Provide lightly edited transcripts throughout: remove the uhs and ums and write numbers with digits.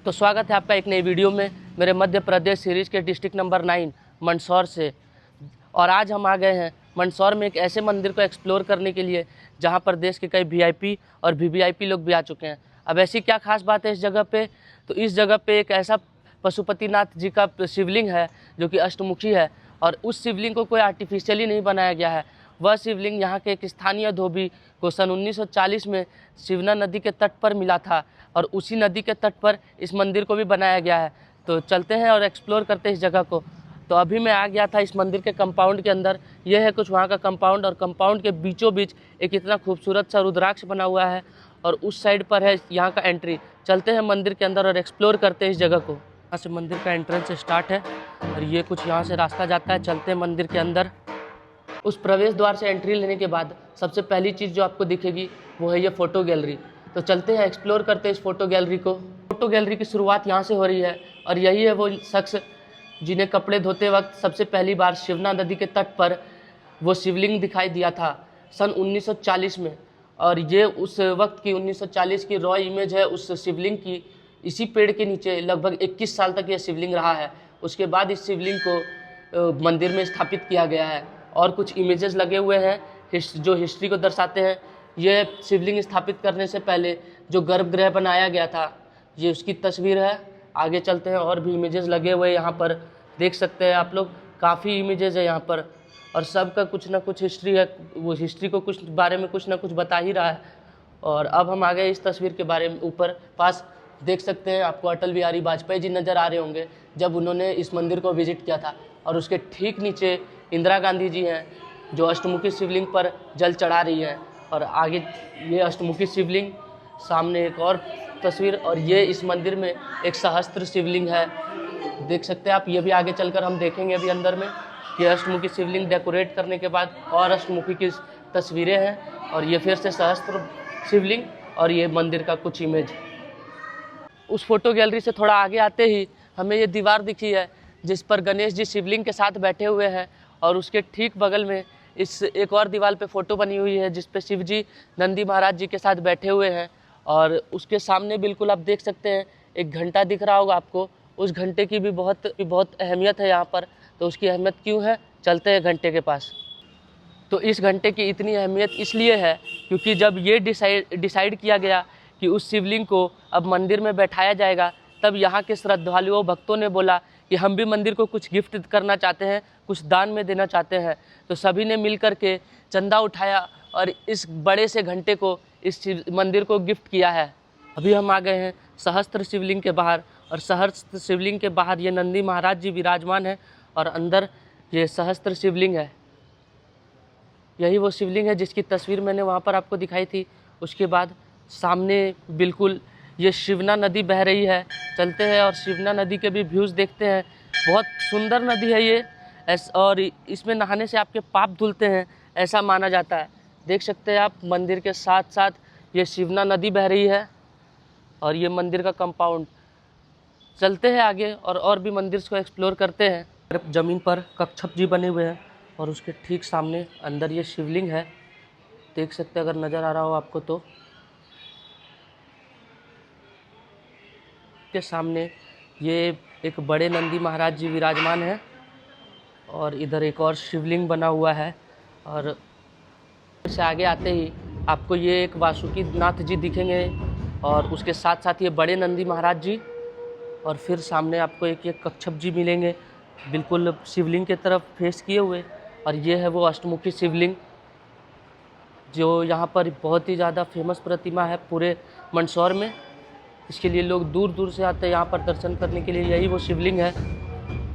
तो स्वागत है आपका एक नई वीडियो में मेरे मध्य प्रदेश सीरीज़ के डिस्ट्रिक्ट नंबर 9 मंदसौर से। और आज हम आ गए हैं मंदसौर में एक ऐसे मंदिर को एक्सप्लोर करने के लिए जहां पर देश के कई वीआईपी और वीवीआईपी लोग भी आ चुके हैं। अब ऐसी क्या खास बात है इस जगह पे? तो इस जगह पे एक ऐसा पशुपतिनाथ जी का शिवलिंग है जो कि अष्टमुखी है, और उस शिवलिंग को कोई आर्टिफिशियली नहीं बनाया गया है। वह शिवलिंग यहाँ के एक स्थानीय धोबी को सन 1940 में शिवना नदी के तट पर मिला था, और उसी नदी के तट पर इस मंदिर को भी बनाया गया है। तो चलते हैं और एक्सप्लोर करते हैं इस जगह को। तो अभी मैं आ गया था इस मंदिर के कंपाउंड के अंदर। यह है कुछ वहाँ का कंपाउंड, और कंपाउंड के बीचों बीच एक इतना खूबसूरत सा रुद्राक्ष बना हुआ है, और उस साइड पर है यहाँ का एंट्री। चलते हैं मंदिर के अंदर और एक्सप्लोर करते हैं इस जगह को। यहाँ से मंदिर का एंट्रेंस स्टार्ट है, और ये कुछ यहाँ से रास्ता जाता है। चलते हैं मंदिर के अंदर। उस प्रवेश द्वार से एंट्री लेने के बाद सबसे पहली चीज़ जो आपको दिखेगी वो है ये फ़ोटो गैलरी। तो चलते हैं एक्सप्लोर करते हैं इस फ़ोटो गैलरी को। फ़ोटो गैलरी की शुरुआत यहाँ से हो रही है, और यही है वो शख्स जिन्हें कपड़े धोते वक्त सबसे पहली बार शिवना नदी के तट पर वो शिवलिंग दिखाई दिया था सन 1940 में। और ये उस वक्त की 1940 की रॉ इमेज है उस शिवलिंग की। इसी पेड़ के नीचे लगभग 21 साल तक यह शिवलिंग रहा है। उसके बाद इस शिवलिंग को मंदिर में स्थापित किया गया है, और कुछ इमेजेस लगे हुए हैं जो हिस्ट्री को दर्शाते हैं। ये शिवलिंग स्थापित करने से पहले जो गर्भगृह बनाया गया था, ये उसकी तस्वीर है। आगे चलते हैं, और भी इमेजेस लगे हुए हैं यहाँ पर, देख सकते हैं आप लोग। काफ़ी इमेजेस है यहाँ पर, और सबका कुछ ना कुछ हिस्ट्री है। वो हिस्ट्री को कुछ बारे में कुछ ना कुछ बता ही रहा है। और अब हम आ गए इस तस्वीर के बारे में। ऊपर पास देख सकते हैं, आपको अटल बिहारी वाजपेयी जी नज़र आ रहे होंगे जब उन्होंने इस मंदिर को विजिट किया था। और उसके ठीक नीचे इंदिरा गांधी जी हैं जो अष्टमुखी शिवलिंग पर जल चढ़ा रही हैं। और आगे ये अष्टमुखी शिवलिंग, सामने एक और तस्वीर, और ये इस मंदिर में एक सहस्त्र शिवलिंग है, देख सकते हैं आप। ये भी आगे चलकर हम देखेंगे अभी अंदर में। ये अष्टमुखी शिवलिंग डेकोरेट करने के बाद और अष्टमुखी की तस्वीरें हैं, और ये फिर से सहस्त्र शिवलिंग, और ये मंदिर का कुछ इमेज। उस फोटो गैलरी से थोड़ा आगे आते ही हमें ये दीवार दिखी है जिस पर गणेश जी शिवलिंग के साथ बैठे हुए हैं, और उसके ठीक बगल में इस एक और दीवार पे फ़ोटो बनी हुई है जिस पे शिव जी नंदी महाराज जी के साथ बैठे हुए हैं। और उसके सामने बिल्कुल आप देख सकते हैं एक घंटा दिख रहा होगा आपको। उस घंटे की भी बहुत अहमियत है यहाँ पर। तो उसकी अहमियत क्यों है, चलते हैं घंटे के पास। तो इस घंटे की इतनी अहमियत इसलिए है क्योंकि जब ये डिसाइड किया गया कि उस शिवलिंग को अब मंदिर में बैठाया जाएगा, तब यहाँ के श्रद्धालुओं भक्तों ने बोला कि हम भी मंदिर को कुछ गिफ्ट करना चाहते हैं, कुछ दान में देना चाहते हैं। तो सभी ने मिल कर के चंदा उठाया और इस बड़े से घंटे को इस मंदिर को गिफ्ट किया है। अभी हम आ गए हैं सहस्त्र शिवलिंग के बाहर, और सहस्त्र शिवलिंग के बाहर ये नंदी महाराज जी विराजमान है, और अंदर ये सहस्त्र शिवलिंग है। यही वो शिवलिंग है जिसकी तस्वीर मैंने वहाँ पर आपको दिखाई थी। उसके बाद सामने बिल्कुल ये शिवना नदी बह रही है। चलते हैं और शिवना नदी के भी व्यूज़ देखते हैं। बहुत सुंदर नदी है ये, और इसमें नहाने से आपके पाप धुलते हैं, ऐसा माना जाता है। देख सकते हैं आप, मंदिर के साथ साथ ये शिवना नदी बह रही है, और ये मंदिर का कंपाउंड। चलते हैं आगे और भी मंदिर को एक्सप्लोर करते हैं। ज़मीन पर कच्छप जी बने हुए हैं, और उसके ठीक सामने अंदर ये शिवलिंग है, देख सकते हैं अगर नज़र आ रहा हो आपको। तो के सामने ये एक बड़े नंदी महाराज जी विराजमान हैं, और इधर एक और शिवलिंग बना हुआ है। और से आगे आते ही आपको ये एक वासुकी नाथ जी दिखेंगे, और उसके साथ साथ ये बड़े नंदी महाराज जी, और फिर सामने आपको एक कच्छप जी मिलेंगे बिल्कुल शिवलिंग की तरफ फेस किए हुए। और ये है वो अष्टमुखी शिवलिंग जो यहाँ पर बहुत ही ज़्यादा फेमस प्रतिमा है पूरे मंदसौर में। इसके लिए लोग दूर दूर से आते हैं यहाँ पर दर्शन करने के लिए। यही वो शिवलिंग है।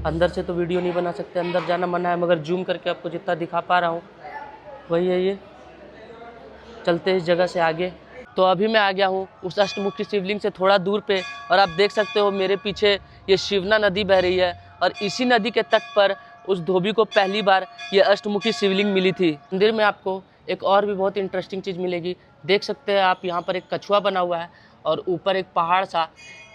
अंदर से तो वीडियो नहीं बना सकते, अंदर जाना मना है, मगर जूम करके आपको जितना दिखा पा रहा हूँ वही है ये। चलते हैं इस जगह से आगे। तो अभी मैं आ गया हूँ उस अष्टमुखी शिवलिंग से थोड़ा दूर पे, और आप देख सकते हो मेरे पीछे ये शिवना नदी बह रही है, और इसी नदी के तट पर उस धोबी को पहली बार ये अष्टमुखी शिवलिंग मिली थी। मंदिर में आपको एक और भी बहुत इंटरेस्टिंग चीज़ मिलेगी। देख सकते हैं आप, यहाँ पर एक कछुआ बना हुआ है, और ऊपर एक पहाड़ सा।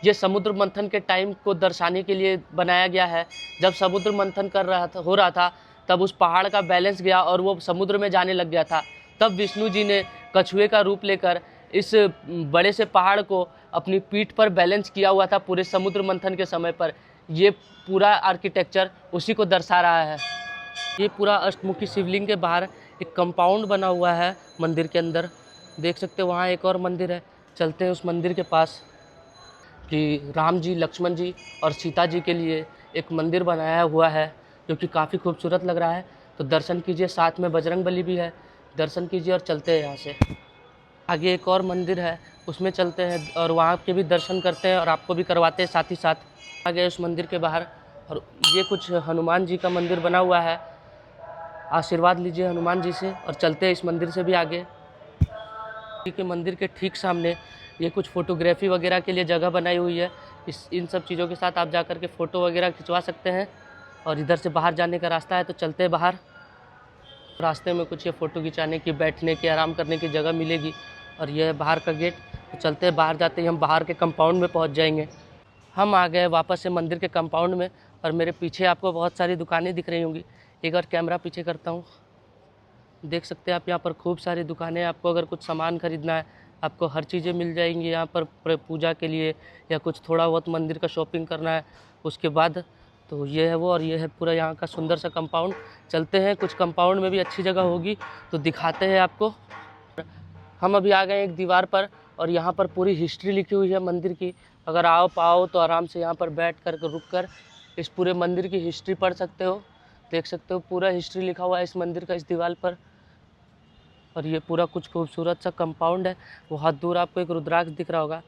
ये समुद्र मंथन के टाइम को दर्शाने के लिए बनाया गया है। जब समुद्र मंथन हो रहा था तब उस पहाड़ का बैलेंस गया और वो समुद्र में जाने लग गया था। तब विष्णु जी ने कछुए का रूप लेकर इस बड़े से पहाड़ को अपनी पीठ पर बैलेंस किया हुआ था पूरे समुद्र मंथन के समय पर। ये पूरा आर्किटेक्चर उसी को दर्शा रहा है। ये पूरा अष्टमुखी शिवलिंग के बाहर एक कंपाउंड बना हुआ है मंदिर के अंदर। देख सकते हो वहाँ एक और मंदिर है, चलते हैं उस मंदिर के पास। कि राम जी, लक्ष्मण जी और सीता जी के लिए एक मंदिर बनाया हुआ है जो कि काफ़ी खूबसूरत लग रहा है। तो दर्शन कीजिए, साथ में बजरंगबली भी है, दर्शन कीजिए और चलते हैं यहाँ से। आगे एक और मंदिर है, उसमें चलते हैं और वहाँ के भी दर्शन करते हैं और आपको भी करवाते हैं साथ ही साथ। आगे उस मंदिर के बाहर और ये कुछ हनुमान जी का मंदिर बना हुआ है। आशीर्वाद लीजिए हनुमान जी से और चलते हैं इस मंदिर से भी आगे। के मंदिर के ठीक सामने ये कुछ फ़ोटोग्राफी वगैरह के लिए जगह बनाई हुई है। इन सब चीज़ों के साथ आप जाकर के फ़ोटो वगैरह खिंचवा सकते हैं। और इधर से बाहर जाने का रास्ता है, तो चलते हैं बाहर। रास्ते में कुछ ये फ़ोटो खिंचाने की, बैठने की, आराम करने की जगह मिलेगी। और यह है बाहर का गेट। तो चलते हैं बाहर, जाते ही हम बाहर के कंपाउंड में पहुंच जाएंगे। हम आ गए वापस से मंदिर के कंपाउंड में और मेरे पीछे आपको बहुत सारी दुकानें दिख रही होंगी। एक बार कैमरा पीछे करता हूँ, देख सकते हैं आप यहाँ पर खूब सारी दुकानें। आपको अगर कुछ सामान खरीदना है, आपको हर चीज़ें मिल जाएंगी यहाँ पर पूजा के लिए, या कुछ थोड़ा बहुत मंदिर का शॉपिंग करना है उसके बाद। तो ये है वो, और ये है पूरा यहाँ का सुंदर सा कंपाउंड। चलते हैं, कुछ कंपाउंड में भी अच्छी जगह होगी तो दिखाते हैं आपको। हम अभी आ गए एक दीवार पर और यहाँ पर पूरी हिस्ट्री लिखी हुई है मंदिर की। अगर आओ पाओ तो आराम से यहाँ पर बैठ कर रुक कर इस पूरे मंदिर की हिस्ट्री पढ़ सकते हो। देख सकते हो पूरा हिस्ट्री लिखा हुआ है इस मंदिर का, इस दीवार पर। और ये पूरा कुछ खूबसूरत सा कंपाउंड है। बहुत दूर आपको एक रुद्राक्ष दिख रहा होगा।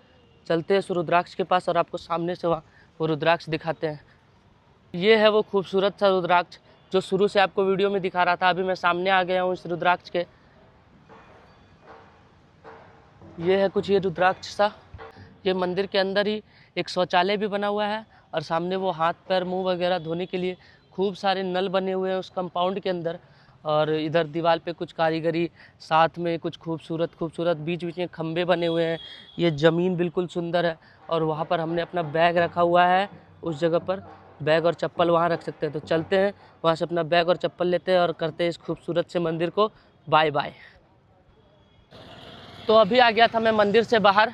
चलते हैं उस रुद्राक्ष के पास और आपको सामने से वहाँ वो रुद्राक्ष दिखाते हैं। ये है वो खूबसूरत सा रुद्राक्ष जो शुरू से आपको वीडियो में दिखा रहा था। अभी मैं सामने आ गया हूँ इस रुद्राक्ष के। ये है कुछ ये रुद्राक्ष सा। ये मंदिर के अंदर ही एक शौचालय भी बना हुआ है और सामने वो हाथ पैर मुंह वगैरह धोने के लिए खूब सारे नल बने हुए हैं उस कंपाउंड के अंदर। और इधर दीवार पे कुछ कारीगरी, साथ में कुछ खूबसूरत बीच बीच में खंबे बने हुए हैं। ये ज़मीन बिल्कुल सुंदर है और वहाँ पर हमने अपना बैग रखा हुआ है। उस जगह पर बैग और चप्पल वहाँ रख सकते हैं। तो चलते हैं वहाँ से अपना बैग और चप्पल लेते हैं और करते हैं इस खूबसूरत से मंदिर को बाय बाय। तो अभी आ गया था मैं मंदिर से बाहर,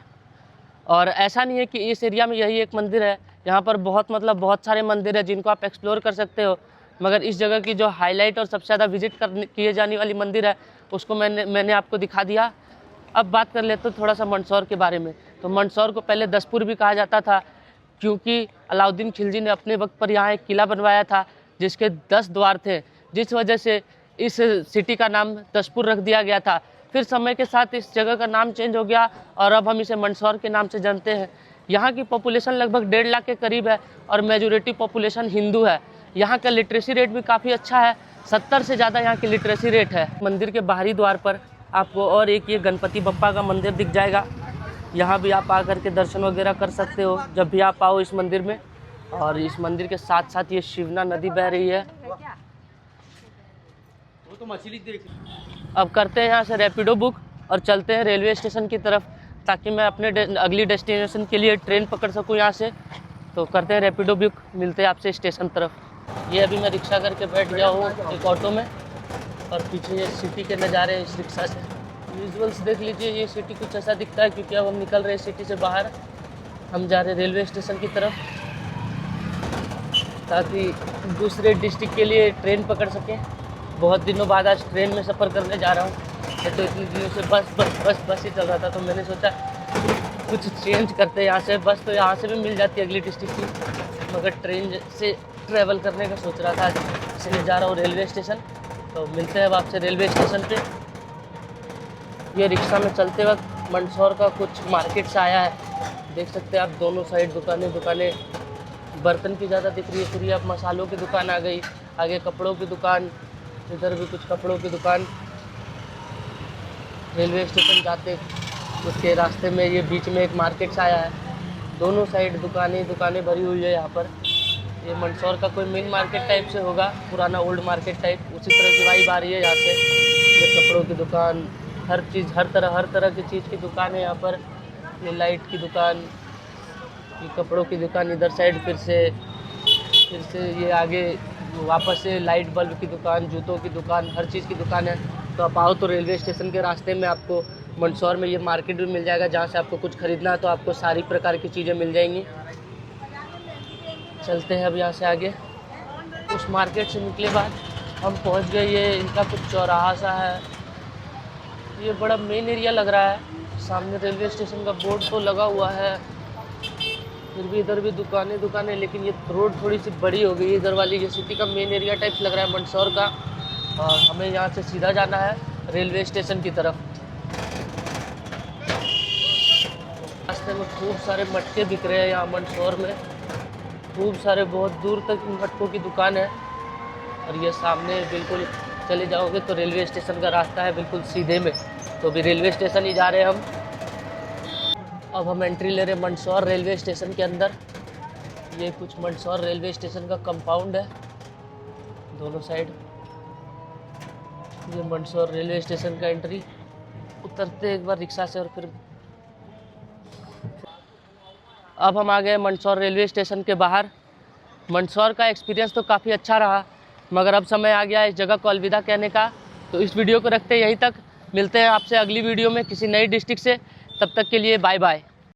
और ऐसा नहीं है कि इस एरिया में यही एक मंदिर है। यहाँ पर बहुत सारे मंदिर हैं जिनको आप एक्सप्लोर कर सकते हो, मगर इस जगह की जो हाईलाइट और सबसे ज़्यादा विजिट किए जाने वाली मंदिर है उसको मैंने आपको दिखा दिया। अब बात कर लेते हैं थोड़ा सा मंदसौर के बारे में। तो मंदसौर को पहले दसपुर भी कहा जाता था, क्योंकि अलाउद्दीन खिलजी ने अपने वक्त पर यहाँ एक किला बनवाया था जिसके 10 द्वार थे, जिस वजह से इस सिटी का नाम दसपुर रख दिया गया था। फिर समय के साथ इस जगह का नाम चेंज हो गया और अब हम इसे मंदसौर के नाम से जानते हैं। यहाँ की पॉपुलेशन लगभग 1.5 लाख के करीब है और मेजॉरिटी पॉपुलेशन हिंदू है। यहाँ का लिटरेसी रेट भी काफ़ी अच्छा है, 70 से ज़्यादा यहाँ की लिटरेसी रेट है। मंदिर के बाहरी द्वार पर आपको और एक ये गणपति बप्पा का मंदिर दिख जाएगा। यहाँ भी आप आकर के दर्शन वगैरह कर सकते हो जब भी आप आओ इस मंदिर में। और इस मंदिर के साथ साथ ये शिवना नदी बह रही है। अब करते हैं यहाँ से रैपिडो बुक और चलते हैं रेलवे स्टेशन की तरफ, ताकि मैं अपने अगली डेस्टिनेशन के लिए ट्रेन पकड़ सकूँ यहाँ से। तो करते हैं रैपिडो बुक, मिलते हैं आपसे स्टेशन तरफ। ये अभी मैं रिक्शा करके बैठ गया हूँ एक ऑटो में, और पीछे ये सिटी के नज़ारे इस रिक्शा से विजुअल्स देख लीजिए। ये सिटी कुछ ऐसा दिखता है, क्योंकि अब हम निकल रहे हैं सिटी से बाहर। हम जा रहे हैं रेलवे स्टेशन की तरफ, ताकि दूसरे डिस्ट्रिक्ट के लिए ट्रेन पकड़ सकें। बहुत दिनों बाद आज ट्रेन में सफ़र करने जा रहा हूँ। तो इतनी दिनों से बस ही चल रहा था, तो मैंने सोचा कुछ चेंज करते हैं यहाँ से। बस तो यहाँ से भी मिल जाती है अगली डिस्ट्रिक्ट की, मगर ट्रेन से ट्रैवल करने का सोच रहा था, इसलिए जा रहा हूँ रेलवे स्टेशन। तो मिलते हैं अब आपसे रेलवे स्टेशन पे। ये रिक्शा में चलते वक्त मंदसौर का कुछ मार्केट से आया है। देख सकते हैं आप दोनों साइड दुकानें बर्तन की ज़्यादा दिख रही है। फिर ये अब मसालों की दुकान आ गई, आगे कपड़ों की दुकान, इधर भी कुछ कपड़ों की दुकान। रेलवे स्टेशन जाते उसके रास्ते में ये बीच में एक मार्केट सा आया है। दोनों साइड दुकानें भरी हुई है यहाँ पर। ये मंदसौर का कोई मेन मार्केट टाइप से होगा, पुराना ओल्ड मार्केट टाइप, उसी तरह की वाइब आ रही है यहाँ से। ये कपड़ों की दुकान, हर चीज़, हर तरह की चीज़ की दुकान है यहाँ पर। ये लाइट की दुकान, ये कपड़ों की दुकान, इधर साइड फिर से ये आगे वापस से लाइट बल्ब की दुकान, जूतों की दुकान, हर चीज़ की दुकान है। तो आप आओ तो रेलवे स्टेशन के रास्ते में आपको मंदसौर में ये मार्केट भी मिल जाएगा, जहाँ से आपको कुछ ख़रीदना है तो आपको सारी प्रकार की चीज़ें मिल जाएंगी। चलते हैं अब यहाँ से आगे। उस मार्केट से निकले बाद हम पहुँच गए, ये इनका कुछ चौराहा सा है। ये बड़ा मेन एरिया लग रहा है। सामने रेलवे स्टेशन का बोर्ड तो लगा हुआ है, फिर भी इधर भी दुकानें, लेकिन ये रोड थोड़ी सी बड़ी हो गई है इधर वाली। ये सिटी का मेन एरिया टाइप लग रहा है मंदसौर का, और हमें यहाँ से सीधा जाना है रेलवे स्टेशन की तरफ। रास्ते में खूब सारे मटके बिक रहे हैं यहाँ मंदसौर में, खूब सारे, बहुत दूर तक मटकों की दुकान है। और ये सामने बिल्कुल चले जाओगे तो रेलवे स्टेशन का रास्ता है बिल्कुल सीधे में, तो अभी रेलवे स्टेशन ही जा रहे हैं हम। अब हम एंट्री ले रहे हैं मंदसौर रेलवे स्टेशन के अंदर। ये कुछ मंदसौर रेलवे स्टेशन का कंपाउंड है दोनों साइड। ये मंदसौर रेलवे स्टेशन का एंट्री। उतरते एक बार रिक्शा से और फिर अब हम आ गए मंदसौर रेलवे स्टेशन के बाहर। मंदसौर का एक्सपीरियंस तो काफ़ी अच्छा रहा, मगर अब समय आ गया इस जगह को अलविदा कहने का। तो इस वीडियो को रखते हैं यहीं तक। मिलते हैं आपसे अगली वीडियो में किसी नई डिस्ट्रिक्ट से। तब तक के लिए बाय बाय।